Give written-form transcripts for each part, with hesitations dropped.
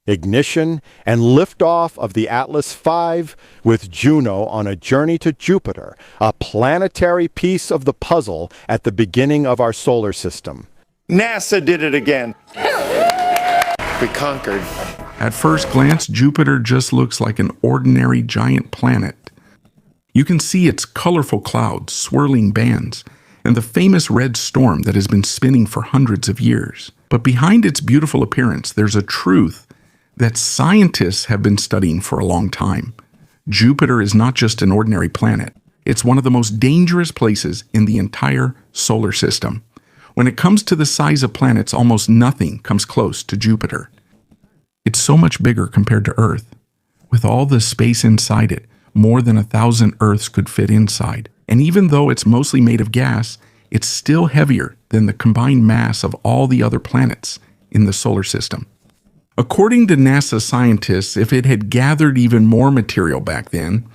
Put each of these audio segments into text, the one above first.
ignition, and liftoff of the Atlas V with Juno on a journey to Jupiter, a planetary piece of the puzzle at the beginning of our solar system. NASA did it again. We conquered. At first glance, Jupiter just looks like an ordinary giant planet. You can see its colorful clouds, swirling bands, and the famous red storm that has been spinning for hundreds of years. But behind its beautiful appearance, there's a truth that scientists have been studying for a long time. Jupiter is not just an ordinary planet. It's one of the most dangerous places in the entire solar system. When it comes to the size of planets, almost nothing comes close to Jupiter. It's so much bigger compared to Earth. With all the space inside it, more than 1,000 Earths could fit inside. And even though it's mostly made of gas, it's still heavier than the combined mass of all the other planets in the solar system. According to NASA scientists, if it had gathered even more material back then,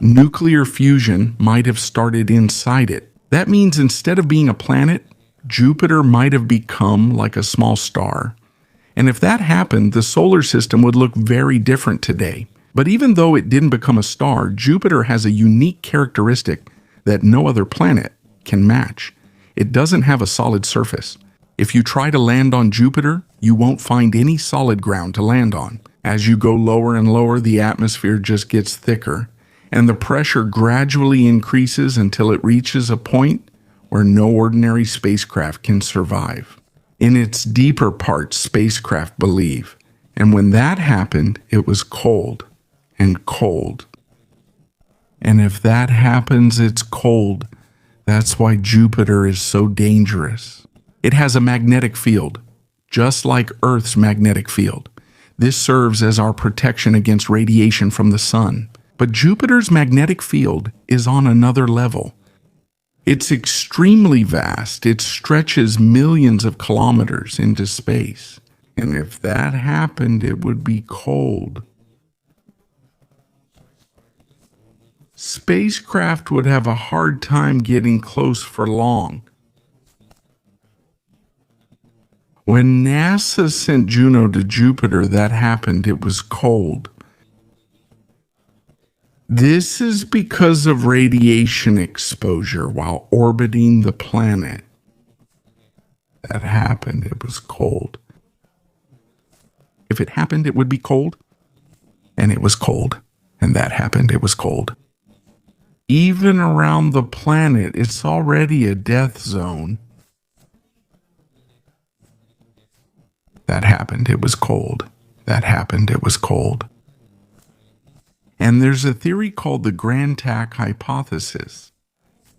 nuclear fusion might have started inside it. That means instead of being a planet, Jupiter might have become like a small star. And if that happened, the solar system would look very different today. But even though it didn't become a star, Jupiter has a unique characteristic that no other planet can match. It doesn't have a solid surface. If you try to land on Jupiter, you won't find any solid ground to land on. As you go lower and lower, the atmosphere just gets thicker, and the pressure gradually increases until it reaches a point where no ordinary spacecraft can survive. In its deeper parts, spacecraft believe, and when that happened, it was cold and cold. And if that happens, it's cold. That's why Jupiter is so dangerous. It has a magnetic field, just like Earth's magnetic field. This serves as our protection against radiation from the sun. But Jupiter's magnetic field is on another level. It's extremely vast. It stretches millions of kilometers into space. And if that happened, it would be cold. Spacecraft would have a hard time getting close for long. When NASA sent Juno to Jupiter, that happened. It was cold. This is because of radiation exposure while orbiting the planet. That happened. It was cold. If it happened, it would be cold. And it was cold. And that happened. It was cold. Even around the planet, it's already a death zone. That happened. It was cold. That happened. It was cold. And there's a theory called the Grand Tack hypothesis.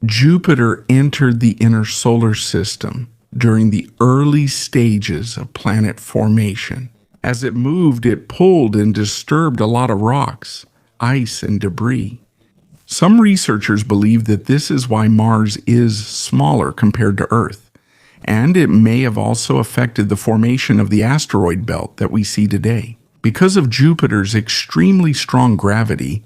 Jupiter entered the inner solar system during the early stages of planet formation. As it moved, it pulled and disturbed a lot of rocks, ice, and debris. Some researchers believe that this is why Mars is smaller compared to Earth. And it may have also affected the formation of the asteroid belt that we see today. Because of Jupiter's extremely strong gravity,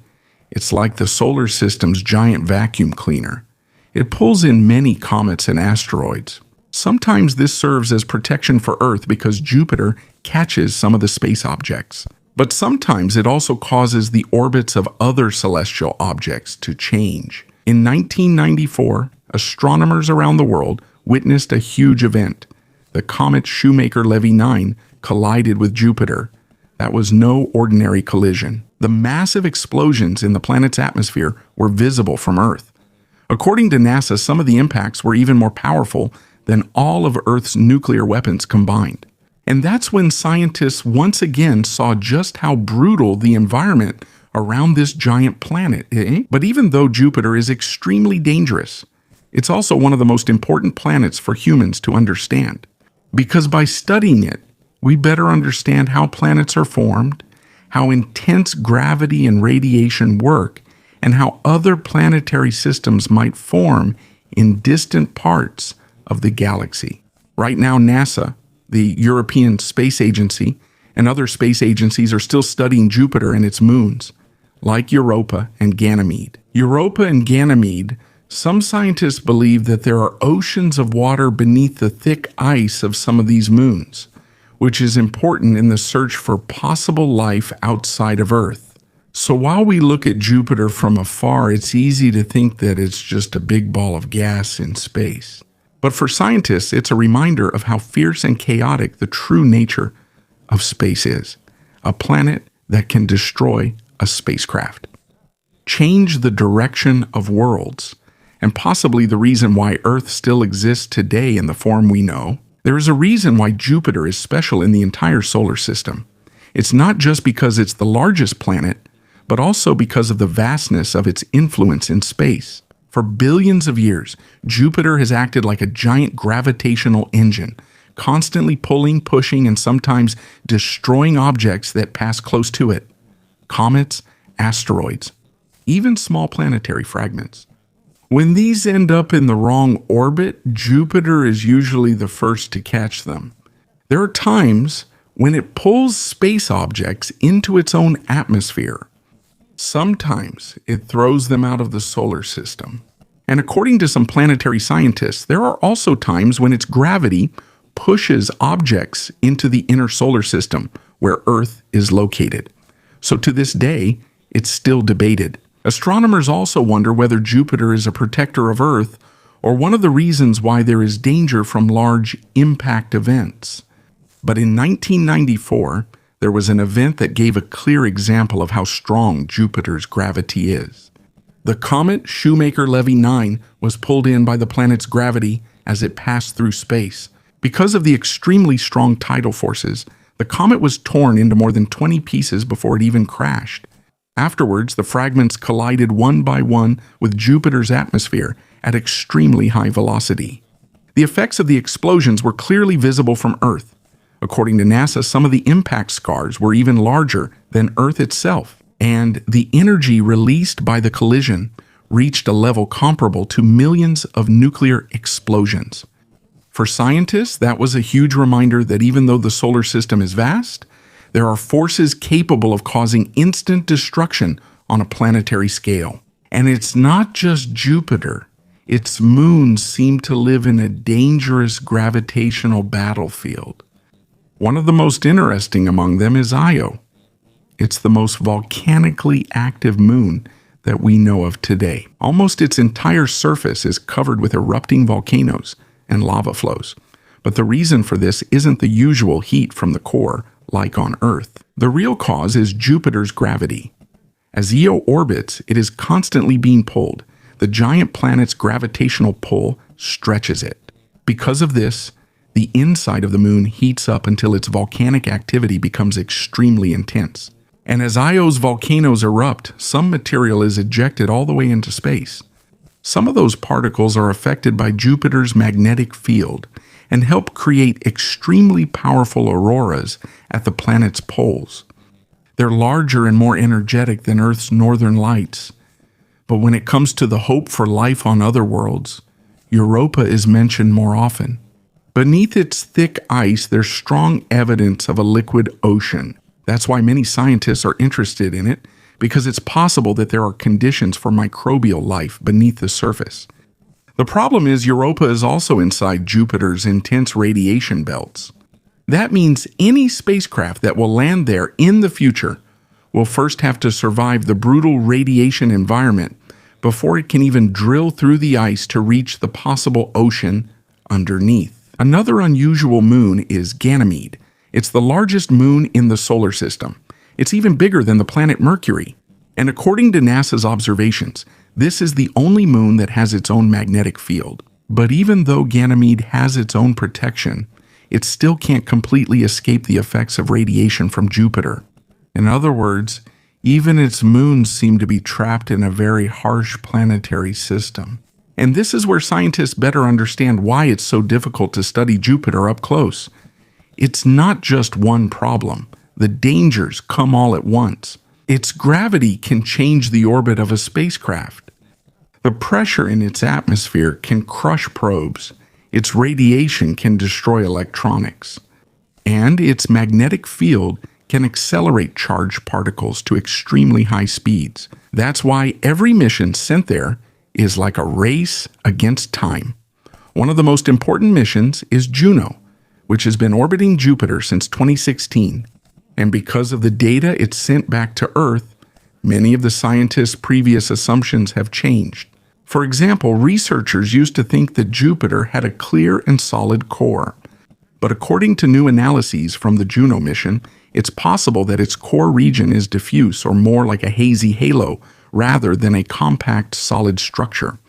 it's like the solar system's giant vacuum cleaner. It pulls in many comets and asteroids. Sometimes this serves as protection for Earth because Jupiter catches some of the space objects. But sometimes it also causes the orbits of other celestial objects to change. In 1994, astronomers around the world witnessed a huge event. The comet Shoemaker-Levy 9 collided with Jupiter. That was no ordinary collision. The massive explosions in the planet's atmosphere were visible from Earth. According to NASA, some of the impacts were even more powerful than all of Earth's nuclear weapons combined. And that's when scientists once again saw just how brutal the environment around this giant planet is. But even though Jupiter is extremely dangerous, it's also one of the most important planets for humans to understand. Because by studying it, we better understand how planets are formed, how intense gravity and radiation work, and how other planetary systems might form in distant parts of the galaxy. Right now, NASA, the European Space Agency, and other space agencies are still studying Jupiter and its moons, like Europa and Ganymede. Europa and Ganymede, some scientists believe that there are oceans of water beneath the thick ice of some of these moons, which is important in the search for possible life outside of Earth. So while we look at Jupiter from afar, it's easy to think that it's just a big ball of gas in space. But for scientists, it's a reminder of how fierce and chaotic the true nature of space is. A planet that can destroy a spacecraft, change the direction of worlds, and possibly the reason why Earth still exists today in the form we know. There is a reason why Jupiter is special in the entire solar system. It's not just because it's the largest planet, but also because of the vastness of its influence in space. For billions of years, Jupiter has acted like a giant gravitational engine, constantly pulling, pushing, and sometimes destroying objects that pass close to it. Comets, asteroids, even small planetary fragments. When these end up in the wrong orbit, Jupiter is usually the first to catch them. There are times when it pulls space objects into its own atmosphere. Sometimes it throws them out of the solar system. And according to some planetary scientists, there are also times when its gravity pushes objects into the inner solar system where Earth is located. So to this day, it's still debated. Astronomers also wonder whether Jupiter is a protector of Earth or one of the reasons why there is danger from large impact events. But in 1994, there was an event that gave a clear example of how strong Jupiter's gravity is. The comet Shoemaker-Levy 9 was pulled in by the planet's gravity as it passed through space. Because of the extremely strong tidal forces, the comet was torn into more than 20 pieces before it even crashed. Afterwards, the fragments collided one by one with Jupiter's atmosphere at extremely high velocity. The effects of the explosions were clearly visible from Earth. According to NASA, some of the impact scars were even larger than Earth itself, and the energy released by the collision reached a level comparable to millions of nuclear explosions. For scientists, that was a huge reminder that even though the solar system is vast, there are forces capable of causing instant destruction on a planetary scale. And it's not just Jupiter. Its moons seem to live in a dangerous gravitational battlefield. One of the most interesting among them is Io. It's the most volcanically active moon that we know of today. Almost its entire surface is covered with erupting volcanoes and lava flows. But the reason for this isn't the usual heat from the core, like on Earth. The real cause is Jupiter's gravity. As Io orbits, it is constantly being pulled. The giant planet's gravitational pull stretches it. Because of this, the inside of the moon heats up until its volcanic activity becomes extremely intense. And as Io's volcanoes erupt, some material is ejected all the way into space. Some of those particles are affected by Jupiter's magnetic field and help create extremely powerful auroras at the planet's poles. They're larger and more energetic than Earth's northern lights. But when it comes to the hope for life on other worlds, Europa is mentioned more often. Beneath its thick ice, there's strong evidence of a liquid ocean. That's why many scientists are interested in it, because it's possible that there are conditions for microbial life beneath the surface. The problem is Europa is also inside Jupiter's intense radiation belts. That means any spacecraft that will land there in the future will first have to survive the brutal radiation environment before it can even drill through the ice to reach the possible ocean underneath. Another unusual moon is Ganymede. It's the largest moon in the solar system. It's even bigger than the planet Mercury. And according to NASA's observations, this is the only moon that has its own magnetic field. But even though Ganymede has its own protection, it still can't completely escape the effects of radiation from Jupiter. In other words, even its moons seem to be trapped in a very harsh planetary system. And this is where scientists better understand why it's so difficult to study Jupiter up close. It's not just one problem. The dangers come all at once. Its gravity can change the orbit of a spacecraft. The pressure in its atmosphere can crush probes. Its radiation can destroy electronics. And its magnetic field can accelerate charged particles to extremely high speeds. That's why every mission sent there is like a race against time. One of the most important missions is Juno. which has been orbiting Jupiter since 2016. And because of the data it sent back to Earth, many of the scientists' previous assumptions have changed. For example, researchers used to think that Jupiter had a clear and solid core. But according to new analyses from the Juno mission, it's possible that its core region is diffuse or more like a hazy halo rather than a compact solid structure.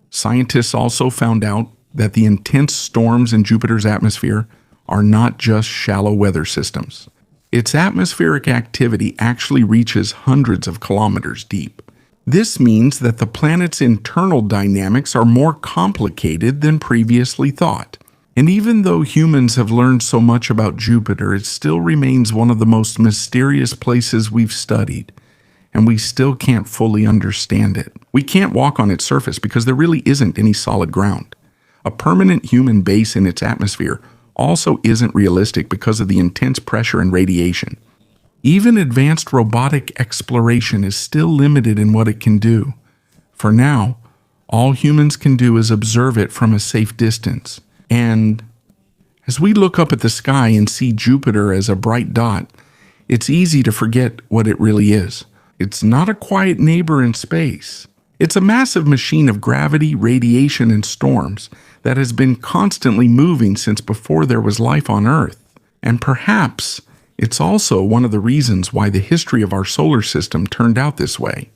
Scientists also found out that the intense storms in Jupiter's atmosphere are not just shallow weather systems. Its atmospheric activity actually reaches hundreds of kilometers deep. This means that the planet's internal dynamics are more complicated than previously thought. And even though humans have learned so much about Jupiter, it still remains one of the most mysterious places we've studied, and we still can't fully understand it. We can't walk on its surface because there really isn't any solid ground. A permanent human base in its atmosphere also isn't realistic because of the intense pressure and radiation. Even advanced robotic exploration is still limited in what it can do. For now, all humans can do is observe it from a safe distance. And as we look up at the sky and see Jupiter as a bright dot, it's easy to forget what it really is. It's not a quiet neighbor in space. It's a massive machine of gravity, radiation, and storms that has been constantly moving since before there was life on Earth. And perhaps it's also one of the reasons why the history of our solar system turned out this way.